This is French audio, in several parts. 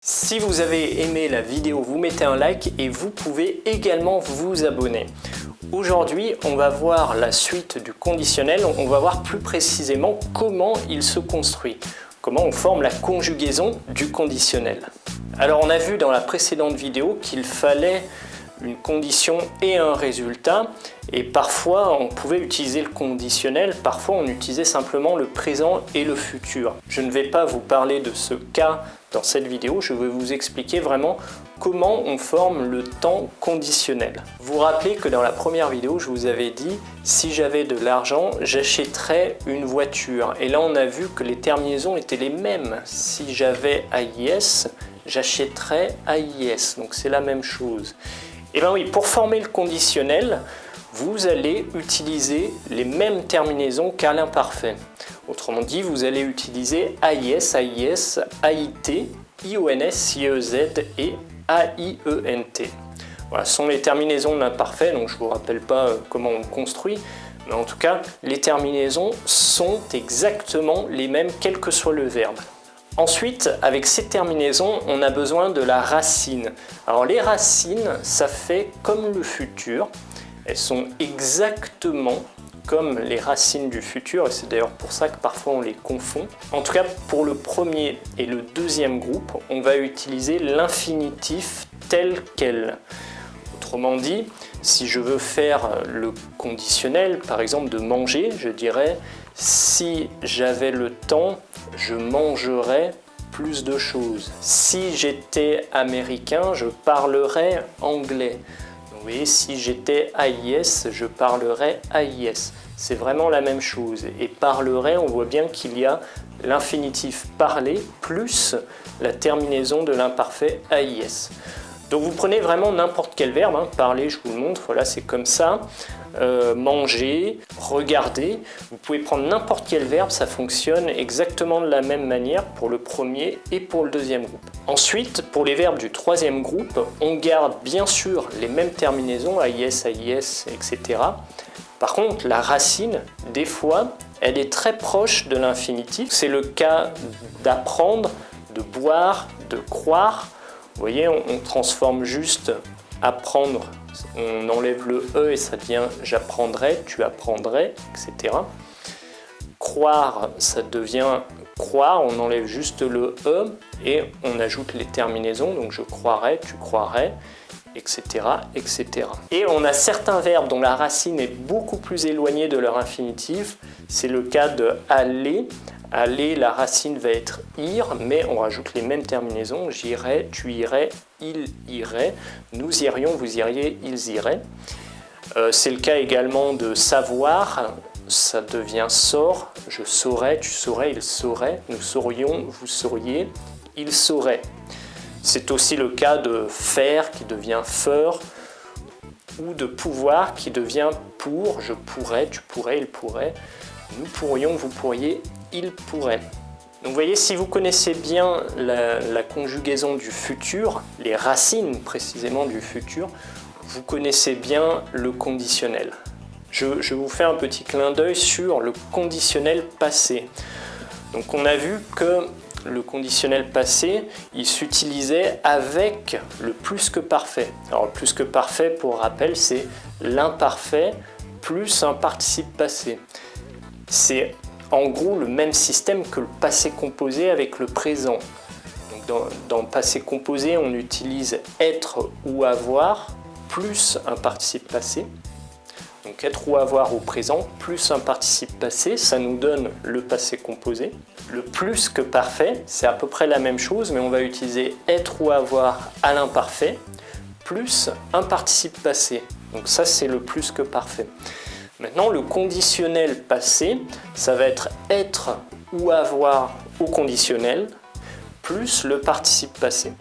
Si vous avez aimé la vidéo, vous mettez un like et vous pouvez également vous abonner. Aujourd'hui, on va voir la suite du conditionnel, on va voir plus précisément comment il se construit, comment on forme la conjugaison du conditionnel. Alors on a vu dans la précédente vidéo qu'il fallait une condition et un résultat, et parfois on pouvait utiliser le conditionnel, parfois on utilisait simplement le présent et le futur. Je ne vais pas vous parler de ce cas dans cette vidéo, je vais vous expliquer vraiment comment on forme le temps conditionnel. Vous vous rappelez que dans la première vidéo, je vous avais dit si j'avais de l'argent, j'achèterais une voiture. Et là, on a vu que les terminaisons étaient les mêmes. Si j'avais AIS, j'achèterais AIS. Donc c'est la même chose. Et bien oui, pour former le conditionnel, vous allez utiliser les mêmes terminaisons qu'à l'imparfait. Autrement dit, vous allez utiliser AIS, AIS, AIT, IONS, IEZ et AIENT. Voilà, ce sont les terminaisons de l'imparfait, donc je ne vous rappelle pas comment on construit, mais en tout cas, les terminaisons sont exactement les mêmes, quel que soit le verbe. Ensuite, avec ces terminaisons, on a besoin de la racine. Alors les racines, ça fait comme le futur, elles sont exactement comme les racines du futur, et c'est d'ailleurs pour ça que parfois on les confond. En tout cas, pour le premier et le deuxième groupe, on va utiliser l'infinitif tel quel. Autrement dit, si je veux faire le conditionnel, par exemple de manger, je dirais « si j'avais le temps, je mangerais plus de choses ». Si j'étais américain, je parlerais anglais. Vous voyez, si j'étais AIS, je parlerais AIS. C'est vraiment la même chose. Et parlerait, on voit bien qu'il y a l'infinitif parler plus la terminaison de l'imparfait AIS. Donc vous prenez vraiment n'importe quel verbe, hein. Parler, je vous le montre, voilà, c'est comme ça. Manger, regarder, vous pouvez prendre n'importe quel verbe, ça fonctionne exactement de la même manière pour le premier et pour le deuxième groupe. Ensuite, pour les verbes du troisième groupe, on garde bien sûr les mêmes terminaisons, AIS, AIS, etc. Par contre, la racine, des fois, elle est très proche de l'infinitif. C'est le cas d'apprendre, de boire, de croire. Vous voyez, on transforme juste apprendre, on enlève le E et ça devient j'apprendrai, tu apprendrais, etc. Croire, ça devient croire, on enlève juste le E et on ajoute les terminaisons, donc je croirais, tu croirais, etc., etc. Et on a certains verbes dont la racine est beaucoup plus éloignée de leur infinitif, c'est le cas de aller. Aller, la racine va être ir, mais on rajoute les mêmes terminaisons. J'irai, tu irais, il irait, nous irions, vous iriez, ils iraient. C'est le cas également de savoir, ça devient saur, je saurais, tu saurais, il saurait, nous saurions, vous sauriez, il saurait. C'est aussi le cas de faire qui devient feur, ou de pouvoir qui devient pour, je pourrais, tu pourrais, il pourrait, nous pourrions, vous pourriez, il pourrait. Donc vous voyez, si vous connaissez bien la conjugaison du futur, les racines précisément du futur, vous connaissez bien le conditionnel. Je vous fais un petit clin d'œil sur le conditionnel passé. Donc on a vu que le conditionnel passé, il s'utilisait avec le plus que parfait. Alors le plus que parfait, pour rappel, c'est l'imparfait plus un participe passé. C'est en gros le même système que le passé composé avec le présent. Donc dans le passé composé, on utilise être ou avoir plus un participe passé. Donc être ou avoir au présent plus un participe passé, ça nous donne le passé composé. Le plus que parfait, c'est à peu près la même chose, mais on va utiliser être ou avoir à l'imparfait plus un participe passé. Donc ça, c'est le plus que parfait. Maintenant, le conditionnel passé, ça va être ou avoir au conditionnel plus le participe passé.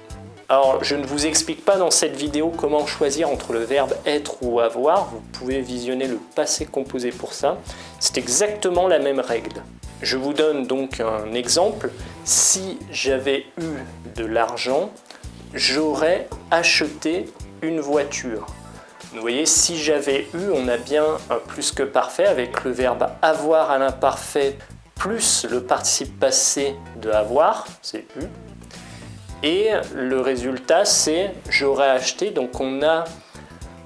Alors, je ne vous explique pas dans cette vidéo comment choisir entre le verbe être ou avoir. Vous pouvez visionner le passé composé pour ça. C'est exactement la même règle. Je vous donne donc un exemple. Si j'avais eu de l'argent, j'aurais acheté une voiture. Vous voyez, si j'avais eu, on a bien un plus que parfait avec le verbe avoir à l'imparfait plus le participe passé de avoir, c'est eu. Et le résultat, c'est j'aurais acheté. Donc on a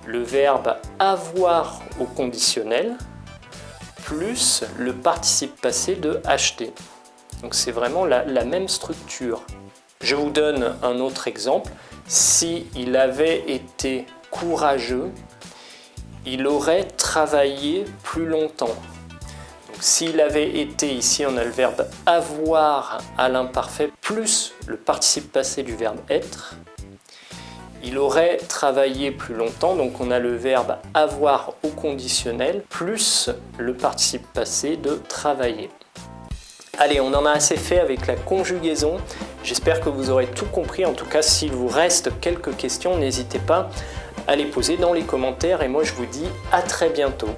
le verbe avoir au conditionnel plus le participe passé de acheter. Donc c'est vraiment la même structure. Je vous donne un autre exemple. Si il avait été courageux, il aurait travaillé plus longtemps. Donc s'il avait été, ici on a le verbe avoir à l'imparfait plus le participe passé du verbe être. Il aurait travaillé plus longtemps, donc on a le verbe avoir au conditionnel plus le participe passé de travailler. Allez, on en a assez fait avec la conjugaison. J'espère que vous aurez tout compris. En tout cas, s'il vous reste quelques questions, n'hésitez pas à les poser dans les commentaires. Et moi, je vous dis à très bientôt.